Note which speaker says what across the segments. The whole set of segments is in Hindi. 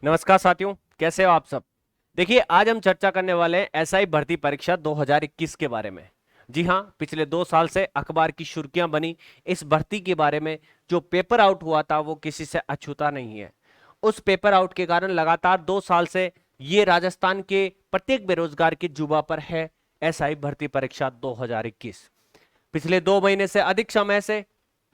Speaker 1: नमस्कार साथियों, कैसे हो आप सब। देखिए, आज हम चर्चा करने वाले हैं एसआई भर्ती परीक्षा 2021 के बारे में। जी हां, पिछले 2 साल से अखबार की सुर्खियां बनी इस भर्ती के बारे में। जो पेपर आउट हुआ था वो किसी से अछूता नहीं है। उस पेपर आउट के कारण लगातार 2 साल से ये राजस्थान के प्रत्येक बेरोजगार की जुबा पर है एसआई भर्ती परीक्षा 2021। पिछले 2 महीने से अधिक समय से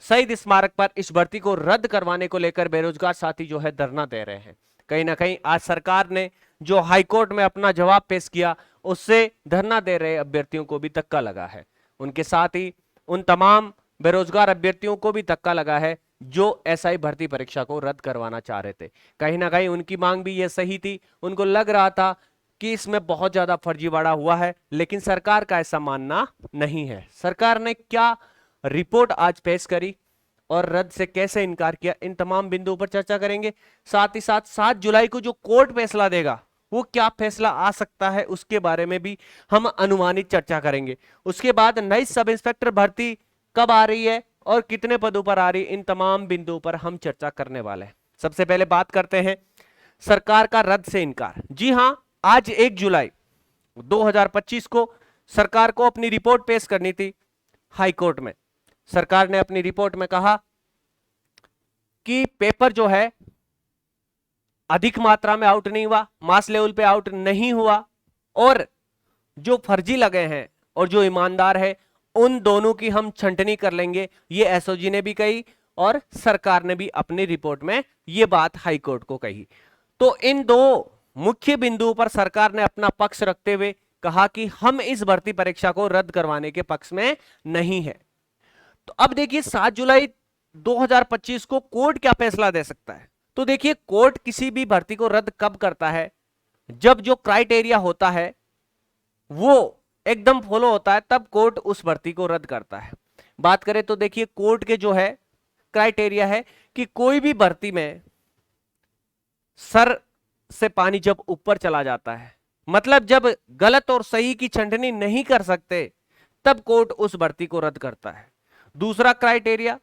Speaker 1: शहीद स्मारक पर इस भर्ती को रद्द करवाने को लेकर बेरोजगार साथी जो है धरना दे रहे हैं। कहीं ना कहीं आज सरकार ने जो हाईकोर्ट में अपना जवाब पेश किया, उससे धरना दे रहे अभ्यर्थियों को भी धक्का लगा है। उनके साथ ही उन तमाम बेरोजगार अभ्यर्थियों को भी धक्का लगा है जो एसआई भर्ती परीक्षा को रद्द करवाना चाह रहे थे। कहीं ना कहीं उनकी मांग भी ये सही थी। उनको लग रहा था कि इसमें बहुत ज्यादा फर्जीवाड़ा हुआ है, लेकिन सरकार का ऐसा मानना नहीं है। सरकार ने क्या रिपोर्ट आज पेश करी और रद्द से कैसे इनकार किया, इन तमाम बिंदुओं पर चर्चा करेंगे। साथ ही साथ 7 जुलाई को जो कोर्ट फैसला देगा वो क्या फैसला आ सकता है, उसके बारे में भी हम अनुमानित चर्चा करेंगे। उसके बाद नई सब इंस्पेक्टर भर्ती कब आ रही है और कितने पदों पर आ रही है, इन तमाम बिंदुओं पर हम चर्चा करने वाले हैं। सबसे पहले बात करते हैं सरकार का रद्द से इनकार। जी हां, आज 1 जुलाई 2025 को सरकार को अपनी रिपोर्ट पेश करनी थी हाईकोर्ट में। सरकार ने अपनी रिपोर्ट में कहा कि पेपर जो है अधिक मात्रा में आउट नहीं हुआ, मास लेवल पे आउट नहीं हुआ, और जो फर्जी लगे हैं और जो ईमानदार है उन दोनों की हम छंटनी कर लेंगे। ये एसओजी ने भी कही और सरकार ने भी अपनी रिपोर्ट में ये बात हाईकोर्ट को कही। तो इन दो मुख्य बिंदुओं पर सरकार ने अपना पक्ष रखते हुए कहा कि हम इस भर्ती परीक्षा को रद्द करवाने के पक्ष में नहीं है। तो अब देखिए 7 जुलाई 2025 को कोर्ट क्या फैसला दे सकता है। तो देखिए, कोर्ट किसी भी भर्ती को रद्द कब करता है, जब जो क्राइटेरिया होता है वो एकदम फॉलो होता है, तब कोर्ट उस भर्ती को रद्द करता है। बात करें तो देखिए, कोर्ट के जो है क्राइटेरिया है कि कोई भी भर्ती में सर से पानी जब ऊपर चला जाता है, मतलब जब गलत और सही की छंटनी नहीं कर सकते, तब कोर्ट उस भर्ती को रद्द करता है। दूसरा क्राइटेरिया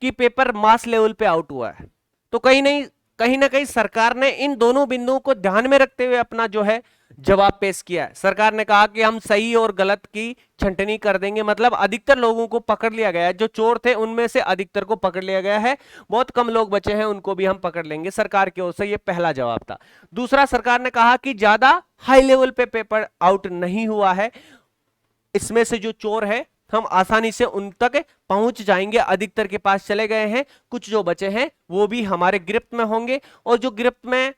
Speaker 1: कि पेपर मास लेवल पे आउट हुआ है। तो कहीं ना कहीं सरकार ने इन दोनों बिंदुओं को ध्यान में रखते हुए अपना जो है जवाब पेश किया है। सरकार ने कहा कि हम सही और गलत की छंटनी कर देंगे, मतलब अधिकतर लोगों को पकड़ लिया गया है। जो चोर थे उनमें से अधिकतर को पकड़ लिया गया है, बहुत कम लोग बचे हैं, उनको भी हम पकड़ लेंगे। सरकार की ओर से यह पहला जवाब था। दूसरा, सरकार ने कहा कि ज्यादा हाई लेवल पे पेपर आउट नहीं हुआ है, इसमें से जो चोर है हम आसानी से उन तक पहुंच जाएंगे, अधिकतर के पास चले गए हैं, कुछ जो बचे हैं वो भी हमारे गिरफ्त में होंगे, और जो गिरफ्त में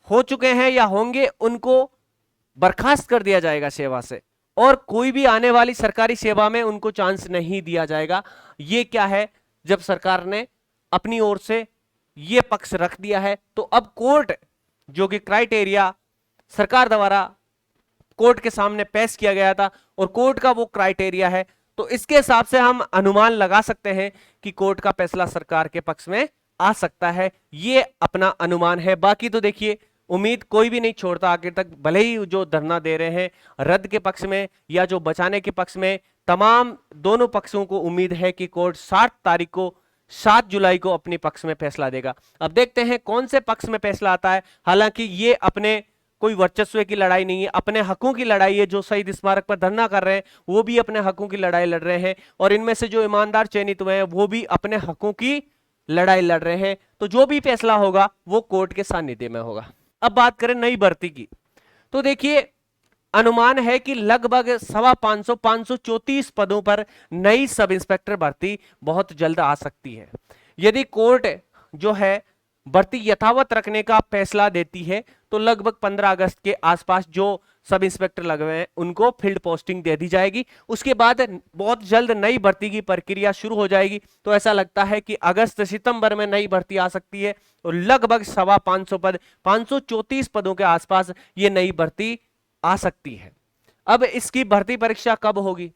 Speaker 1: हो चुके हैं या होंगे उनको बर्खास्त कर दिया जाएगा सेवा से, और कोई भी आने वाली सरकारी सेवा में उनको चांस नहीं दिया जाएगा। ये क्या है, जब सरकार ने अपनी ओर से ये पक्ष रख दिया है, तो अब कोर्ट जो कि क्राइटेरिया सरकार द्वारा कोर्ट के सामने पेश किया गया था और कोर्ट का वो क्राइटेरिया है, तो इसके हिसाब से हम अनुमान लगा सकते हैं कि कोर्ट का फैसला सरकार के पक्ष में आ सकता है। ये अपना अनुमान है। बाकी तो देखिए, उम्मीद कोई भी नहीं छोड़ता आखिर तक, भले ही जो धरना दे रहे हैं रद्द के पक्ष में या जो बचाने के पक्ष में, तमाम दोनों पक्षों को उम्मीद है कि कोर्ट 7 जुलाई को अपने पक्ष में फैसला देगा। अब देखते हैं कौन से पक्ष में फैसला आता है। हालांकि ये अपने कोई वर्चस्व की लड़ाई नहीं है, अपने हकों की लड़ाई है। जो शहीद स्मारक पर धरना कर रहे हैं वो भी अपने हकों की लड़ाई लड़ रहे हैं, और इनमें से जो ईमानदार चयनित हुए हैं वो भी अपने हकों की लड़ाई लड़ रहे हैं। तो जो भी फैसला होगा वो कोर्ट के सानिध्य में होगा। अब बात करें नई भर्ती की, तो देखिए अनुमान है कि लगभग 534 पदों पर नई सब इंस्पेक्टर भर्ती बहुत जल्द आ सकती है। यदि कोर्ट जो है भर्ती यथावत रखने का फैसला देती है तो लगभग 15 अगस्त के आसपास जो सब इंस्पेक्टर लगे हुए हैं उनको फील्ड पोस्टिंग दे दी जाएगी। उसके बाद बहुत जल्द नई भर्ती की प्रक्रिया शुरू हो जाएगी। तो ऐसा लगता है कि अगस्त सितंबर में नई भर्ती आ सकती है, और लगभग 525 पद, 534 पदों के आसपास ये नई भर्ती आ सकती है। अब इसकी भर्ती परीक्षा कब होगी,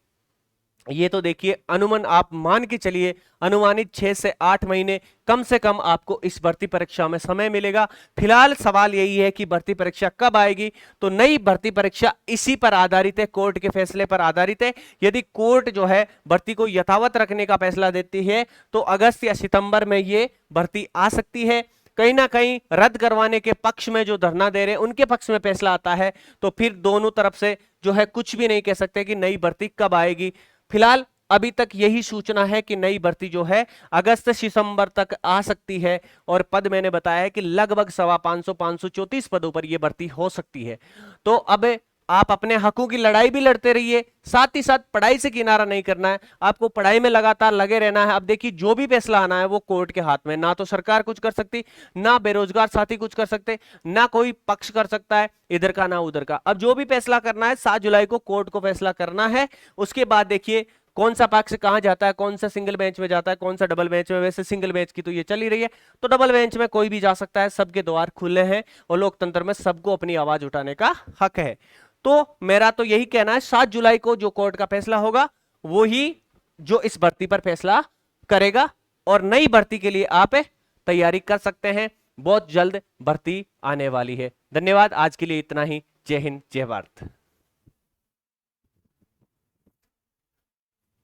Speaker 1: ये तो देखिए अनुमान आप मान के चलिए, अनुमानित 6 से 8 महीने कम से कम आपको इस भर्ती परीक्षा में समय मिलेगा। फिलहाल सवाल यही है कि भर्ती परीक्षा कब आएगी। तो नई भर्ती परीक्षा इसी पर आधारित है, कोर्ट के फैसले पर आधारित है। यदि कोर्ट जो है भर्ती को यथावत रखने का फैसला देती है तो अगस्त या सितंबर में ये भर्ती आ सकती है। कहीं ना कहीं रद्द करवाने के पक्ष में जो धरना दे रहे हैं उनके पक्ष में फैसला आता है, तो फिर दोनों तरफ से जो है कुछ भी नहीं कह सकते कि नई भर्ती कब आएगी। फिलहाल अभी तक यही सूचना है कि नई भर्ती जो है अगस्त सितंबर तक आ सकती है, और पद मैंने बताया है कि लगभग 534 पदों पर यह भर्ती हो सकती है। तो अब आप अपने हकों की लड़ाई भी लड़ते रहिए, साथ ही साथ पढ़ाई से किनारा नहीं करना है, आपको पढ़ाई में लगातार लगे रहना है। अब देखिए जो भी फैसला आना है वो कोर्ट के हाथ में, ना तो सरकार कुछ कर सकती, ना बेरोजगार साथी कुछ कर सकते, ना कोई पक्ष कर सकता है इधर का ना उधर का। अब जो भी फैसला करना है 7 जुलाई को कोर्ट को फैसला करना है। उसके बाद देखिए कौन सा पक्ष कहां जाता है, कौन सा सिंगल बेंच में जाता है, कौन सा डबल बेंच में। वैसे सिंगल बेंच की तो ये चल ही रही है, तो डबल बेंच में कोई भी जा सकता है, सबके द्वार खुले हैं और लोकतंत्र में सबको अपनी आवाज उठाने का हक है। तो मेरा तो यही कहना है 7 जुलाई को जो कोर्ट का फैसला होगा वो ही जो इस भर्ती पर फैसला करेगा, और नई भर्ती के लिए आप तैयारी कर सकते हैं। बहुत जल्द भर्ती आने वाली है। धन्यवाद, आज के लिए इतना ही। जय हिंद, जय भारत।